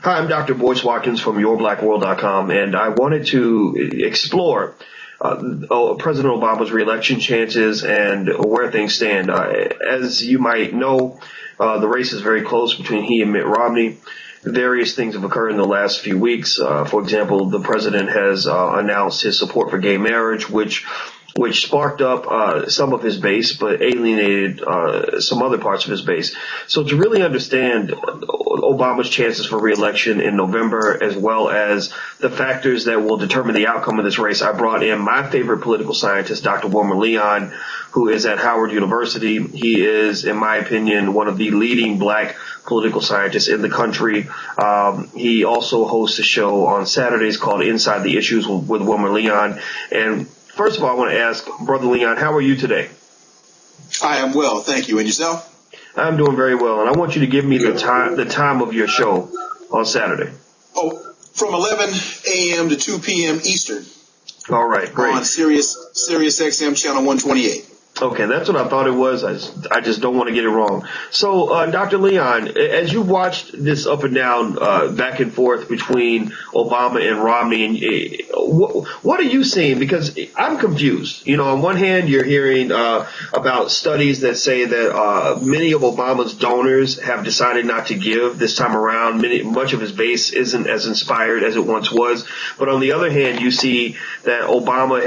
Hi, I'm Dr. Boyce Watkins from YourBlackWorld.com, and I wanted to explore President Obama's reelection chances and where things stand. As you might know, the race is very close between he and Mitt Romney. Various things have occurred in the last few weeks. For example, the president has announced his support for gay marriage, which sparked up some of his base, but alienated some other parts of his base. So to really understand Obama's chances for re-election in November, as well as the factors that will determine the outcome of this race, I brought in my favorite political scientist, Dr. Wilmer Leon, who is at Howard University. He is, in my opinion, one of the leading black political scientists in the country. He also hosts a show on Saturdays called Inside the Issues with Wilmer Leon. And first of all, I want to ask, Brother Leon, how are you today? I am well, thank you. And yourself? I'm doing very well, and I want you to give me the time of your show on Saturday. Oh, from 11 a.m. to 2 p.m. Eastern. All right, great. On Sirius XM channel 128. Okay, that's what I thought it was. I just don't want to get it wrong. So, Dr. Leon, as you watched this up and down, back and forth between Obama and Romney, and what are you seeing? Because I'm confused. You know, on one hand, you're hearing about studies that say that many of Obama's donors have decided not to give this time around. Much of his base isn't as inspired as it once was. But on the other hand, you see that Obama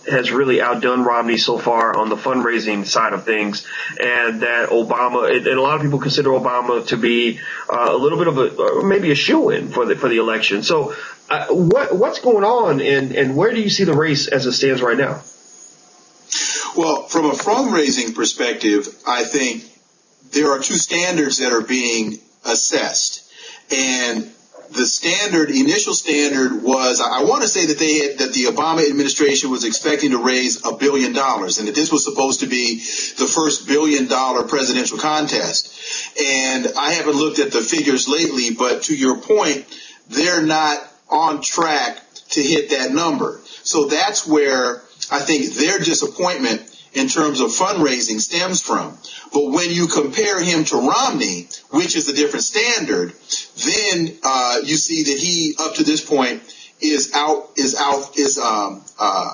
has really outdone Romney so far on the fundraising side of things, and that Obama, and a lot of people consider Obama to be a little bit of maybe a shoo-in for the election. So what's going on, and where do you see the race as it stands right now? Well, from a fundraising perspective, I think there are two standards that are being assessed, and the initial standard was, I want to say that the Obama administration was expecting to raise $1 billion, and that this was supposed to be the first $1 billion presidential contest. And I haven't looked at the figures lately, but to your point, they're not on track to hit that number. So that's where I think their disappointment in terms of fundraising stems from. But when you compare him to Romney, which is a different standard, then you see that he, up to this point, is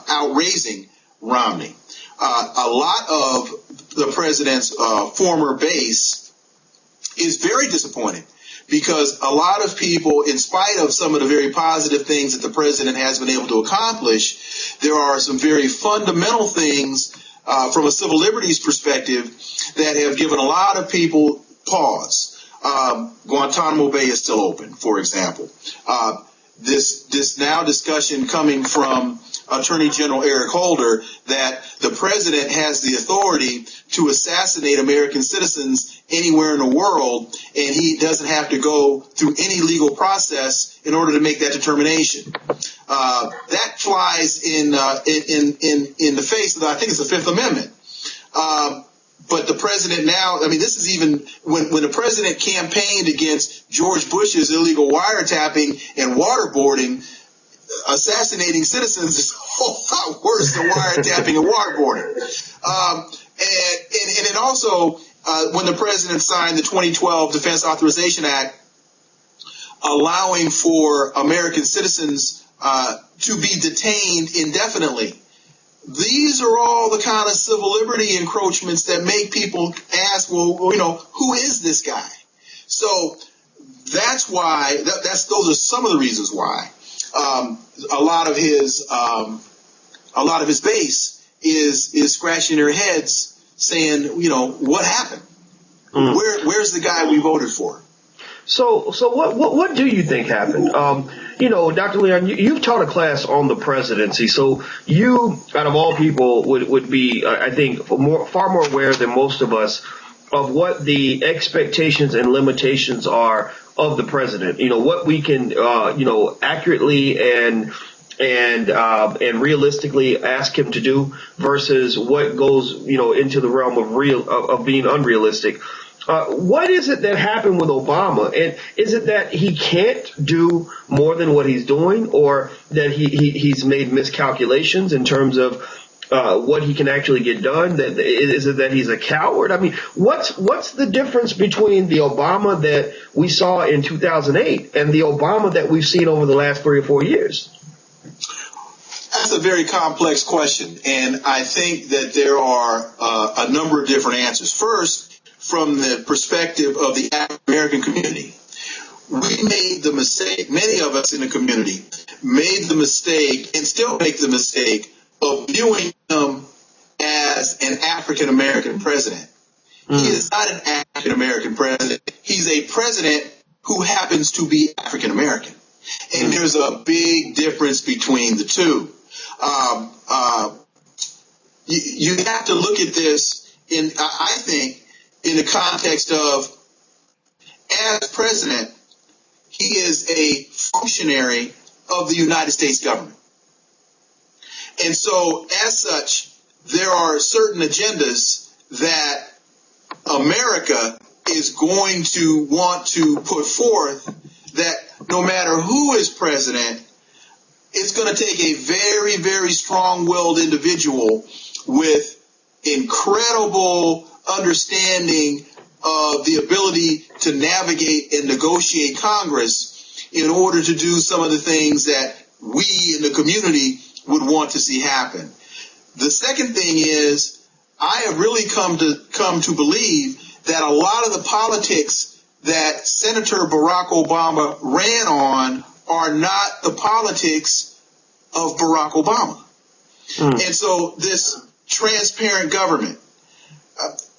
outraising Romney. A lot of the president's former base is very disappointed, because a lot of people, in spite of some of the very positive things that the president has been able to accomplish, there are some very fundamental things from a civil liberties perspective that have given a lot of people pause. Guantanamo Bay is still open, for example. This now discussion coming from Attorney General Eric Holder that the president has the authority to assassinate American citizens anywhere in the world, and he doesn't have to go through any legal process in order to make that determination. That flies in the face of, I think it's the Fifth Amendment. But the president now, I mean, this is even when the president campaigned against George Bush's illegal wiretapping and waterboarding, assassinating citizens is a whole lot worse than wiretapping and waterboarding. And it also, when the president signed the 2012 Defense Authorization Act, allowing for American citizens to be detained indefinitely. These are all the kind of civil liberty encroachments that make people ask, well, you know, who is this guy? So that's why, those are some of the reasons why a lot of his base is scratching their heads saying, you know, what happened? Where's the guy we voted for? So what do you think happened? You know, Dr. Leon, you've taught a class on the presidency, so you, out of all people, would be, I think, far more aware than most of us of what the expectations and limitations are of the president. You know, what we can, accurately and realistically ask him to do versus what goes, into the realm of being unrealistic. What is it that happened with Obama? And is it that he can't do more than what he's doing, or that he's made miscalculations in terms of what he can actually get done? Is it that he's a coward? I mean, what's the difference between the Obama that we saw in 2008 and the Obama that we've seen over the last 3 or 4 years? That's a very complex question, and I think that there are a number of different answers. First, from the perspective of the African American community, we made the mistake, many of us in the community made the mistake and still make the mistake of viewing him as an African American president. He is not an African American president. He's a president who happens to be African American. And there's a big difference between the two. You have to look at this I think, in the context of, as president, he is a functionary of the United States government. And so, as such, there are certain agendas that America is going to want to put forth that no matter who is president, it's going to take a very, very strong-willed individual with incredible understanding of the ability to navigate and negotiate Congress in order to do some of the things that we in the community would want to see happen. The second thing is, I have really come to believe that a lot of the politics that Senator Barack Obama ran on are not the politics of Barack Obama. And so this transparent government,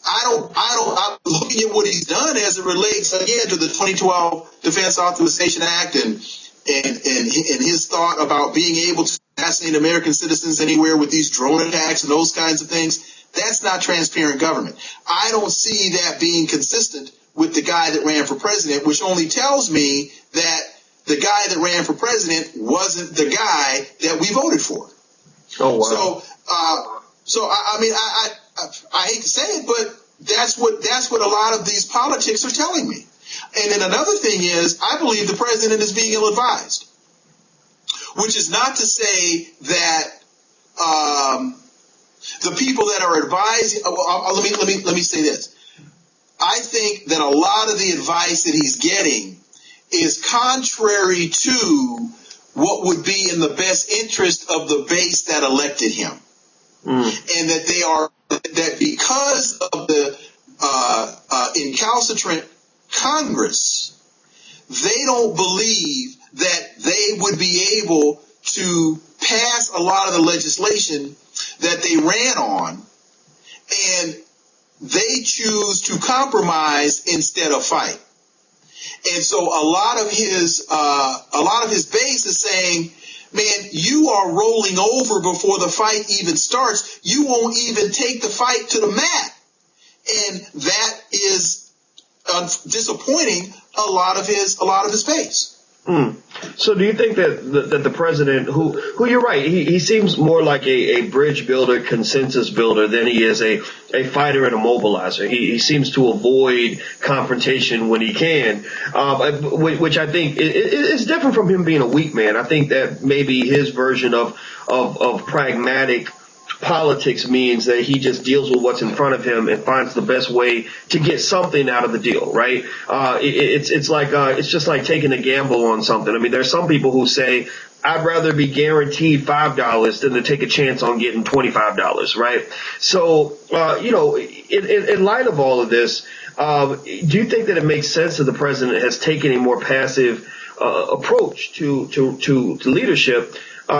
I'm looking at what he's done as it relates again to the 2012 Defense Authorization Act and his thought about being able to assassinate American citizens anywhere with these drone attacks and those kinds of things. That's not transparent government. I don't see that being consistent with the guy that ran for president, which only tells me that the guy that ran for president wasn't the guy that we voted for. Oh, wow. So I mean, I hate to say it, but that's what a lot of these politics are telling me. And then another thing is, I believe the president is being ill-advised, which is not to say that the people that are advising. Let me say this. I think that a lot of the advice that he's getting is contrary to what would be in the best interest of the base that elected him. And that because of the incalcitrant Congress, they don't believe that they would be able to pass a lot of the legislation that they ran on, and they choose to compromise instead of fight. And so a lot of his base is saying, man, you are rolling over before the fight even starts. You won't even take the fight to the mat. And that is disappointing a lot of his base. So do you think that the president, who you're right, he seems more like a bridge builder, consensus builder than he is a fighter and a mobilizer. He seems to avoid confrontation when he can, which I think is different from him being a weak man. I think that maybe his version of pragmatic politics means that he just deals with what's in front of him and finds the best way to get something out of the deal, right? It's just like taking a gamble on something. I mean, there's some people who say, I'd rather be guaranteed $5 than to take a chance on getting $25, right? So, in light of all of this, do you think that it makes sense that the president has taken a more passive approach to leadership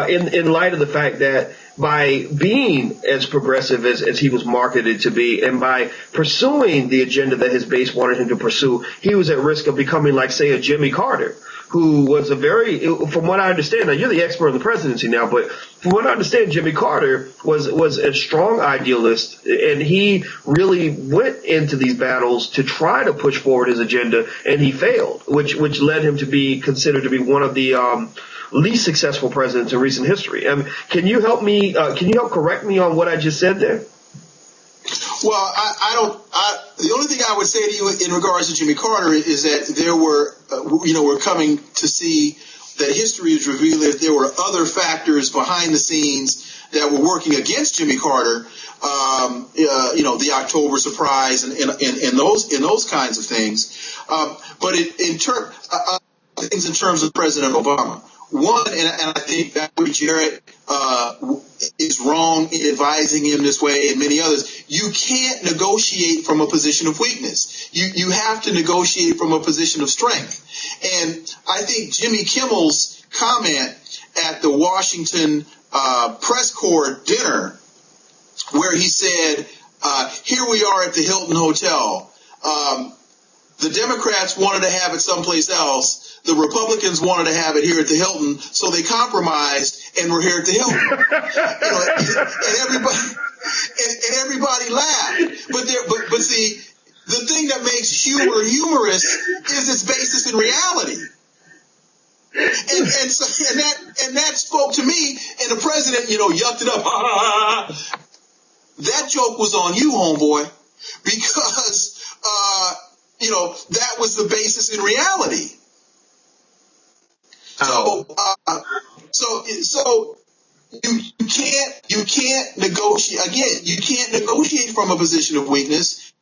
in light of the fact that by being as progressive as he was marketed to be, and by pursuing the agenda that his base wanted him to pursue, he was at risk of becoming like, say, a Jimmy Carter, who was from what I understand, now you're the expert on the presidency now, but from what I understand, Jimmy Carter was a strong idealist, and he really went into these battles to try to push forward his agenda, and he failed, which led him to be considered to be one of the least successful presidents in recent history. Can you help me? Can you help correct me on what I just said there? Well, the only thing I would say to you in regards to Jimmy Carter is that there were, we're coming to see that history is revealing that there were other factors behind the scenes that were working against Jimmy Carter, the October surprise and those kinds of things. But in terms of President Obama, one, and I think Valerie Jarrett is wrong in advising him this way, and many others. You can't negotiate from a position of weakness. You have to negotiate from a position of strength. And I think Jimmy Kimmel's comment at the Washington press corps dinner, where he said, "Here we are at the Hilton Hotel. The Democrats wanted to have it someplace else. The Republicans wanted to have it here at the Hilton, so they compromised, and we're here at the Hilton." And everybody laughed. But see, the thing that makes humor humorous is its basis in reality. And that spoke to me, and the president, yucked it up. That joke was on you, homeboy, because that was the basis in reality. So you can't negotiate again. You can't negotiate from a position of weakness,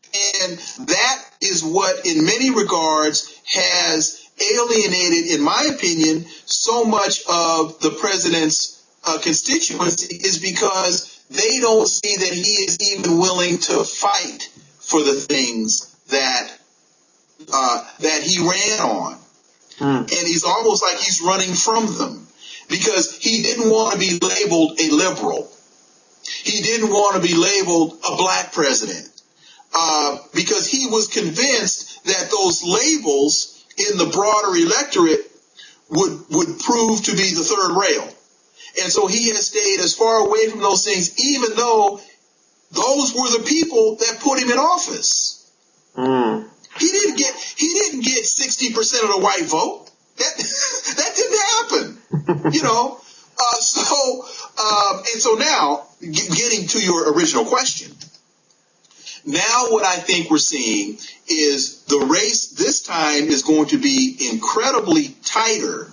and that is what, in many regards, has alienated, in my opinion, so much of the president's constituency, is because they don't see that he is even willing to fight for the things that he ran on. And he's almost like he's running from them, because he didn't want to be labeled a liberal. He didn't want to be labeled a black president, because he was convinced that those labels in the broader electorate would prove to be the third rail. And so he has stayed as far away from those things, even though those were the people that put him in office. He didn't get 60% of the white vote. That didn't happen. And so now, getting to your original question, now what I think we're seeing is the race this time is going to be incredibly tighter,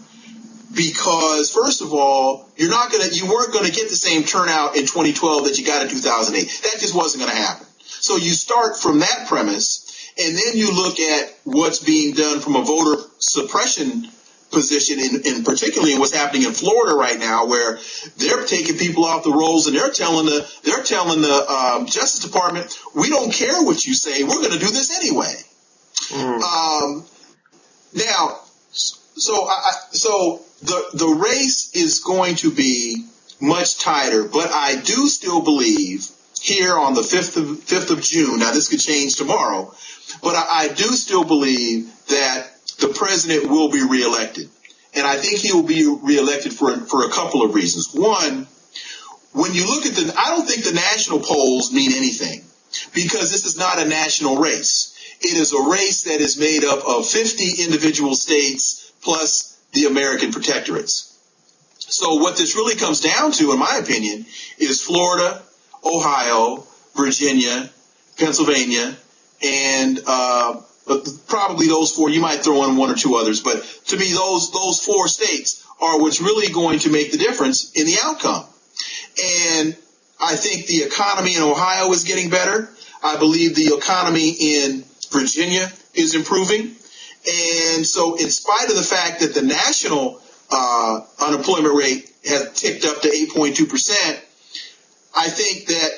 because, first of all, you weren't going to get the same turnout in 2012 that you got in 2008. That just wasn't going to happen. So you start from that premise, and then you look at what's being done from a voter suppression position, in particularly in what's happening in Florida right now, where they're taking people off the rolls, and they're telling the Justice Department, "We don't care what you say, we're going to do this anyway." Now, so the race is going to be much tighter, but I do still believe here on the 5th of June. Now, this could change tomorrow, but I do still believe that the president will be reelected. And I think he will be reelected for a couple of reasons. One, when you look at I don't think the national polls mean anything, because this is not a national race. It is a race that is made up of 50 individual states plus the American protectorates. So what this really comes down to, in my opinion, is Florida, Ohio, Virginia, Pennsylvania, and probably those four. You might throw in one or two others, but to me, those four states are what's really going to make the difference in the outcome. And I think the economy in Ohio is getting better. I believe the economy in Virginia is improving. And so, in spite of the fact that the national unemployment rate has ticked up to 8.2%, I think that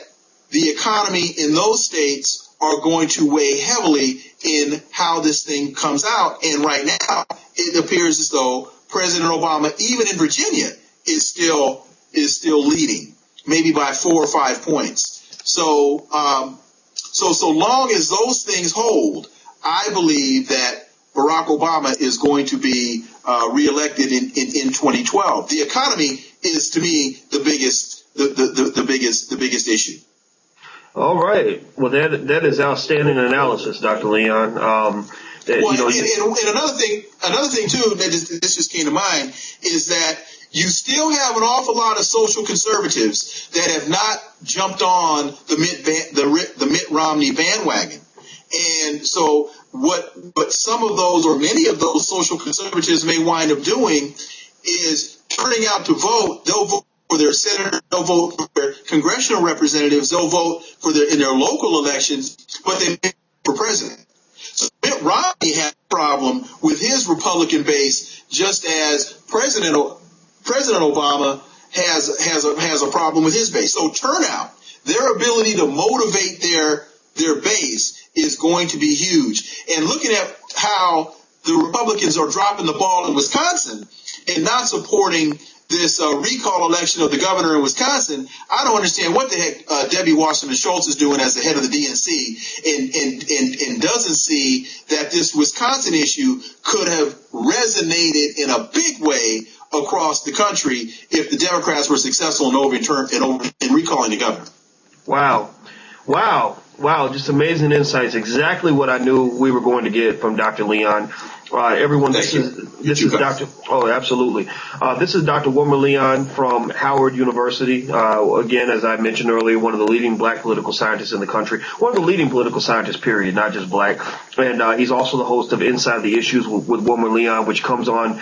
the economy in those states are going to weigh heavily in how this thing comes out. And right now, it appears as though President Obama, even in Virginia, is still leading, maybe by 4 or 5 points. So long as those things hold, I believe that Barack Obama is going to be reelected in 2012. The economy is, to me, the biggest issue. All right. Well, that is outstanding analysis, Dr. Leon. And another thing too that this just came to mind is that you still have an awful lot of social conservatives that have not jumped on the Mitt Romney bandwagon. And so what some of those, or many of those social conservatives may wind up doing is turning out to vote. They'll vote for their senators, they'll vote for their congressional representatives, they'll vote for in their local elections, but they may for president. So Mitt Romney had a problem with his Republican base, just as President Obama has a problem with his base. So turnout, their ability to motivate their base is going to be huge. And looking at how the Republicans are dropping the ball in Wisconsin and not supporting this recall election of the governor in Wisconsin, I don't understand what the heck Debbie Wasserman Schultz is doing as the head of the DNC and doesn't see that this Wisconsin issue could have resonated in a big way across the country if the Democrats were successful in recalling the governor. Wow. Just amazing insights. Exactly what I knew we were going to get from Dr. Leon. Everyone, this is Dr. Oh, absolutely. This is Dr. Wilmer Leon from Howard University. Again, as I mentioned earlier, one of the leading black political scientists in the country. One of the leading political scientists, period, not just black. And he's also the host of Inside the Issues with Wilmer Leon, which comes on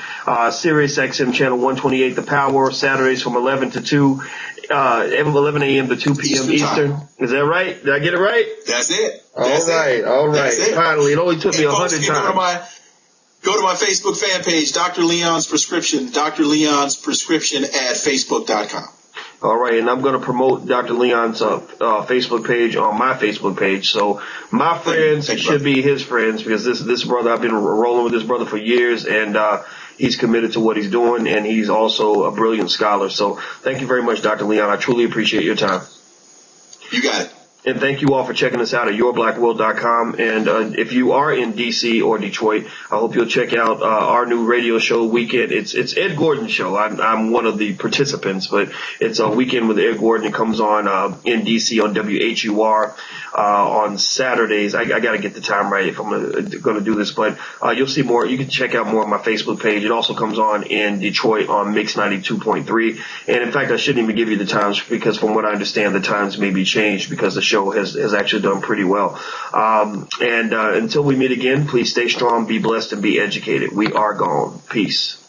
Sirius XM channel 128, The Power, Saturdays from 11 to 2. 11 a.m. to 2 p.m. Eastern. Is that right? Did I get it right? That's it. All right. Finally, it only took me 100 times. Go to my Facebook fan page, Dr. Leon's Prescription, Dr. Leon's Prescription at Facebook.com. All right, and I'm going to promote Dr. Leon's Facebook page on my Facebook page. So my friends should be his friends, because this brother, I've been rolling with this brother for years, and he's committed to what he's doing, and he's also a brilliant scholar. So thank you very much, Dr. Leon. I truly appreciate your time. You got it. And thank you all for checking us out at yourblackworld.com. And if you are in D.C. or Detroit, I hope you'll check out our new radio show, Weekend. It's Ed Gordon's show. I'm one of the participants, but it's a Weekend with Ed Gordon. It comes on in D.C. on WHUR on Saturdays. I got to get the time right if I'm going to do this, but you'll see more. You can check out more on my Facebook page. It also comes on in Detroit on Mix 92.3. And in fact, I shouldn't even give you the times, because from what I understand, the times may be changed because the show has actually done pretty well. And until we meet again, please stay strong, be blessed, and be educated. We are gone. Peace.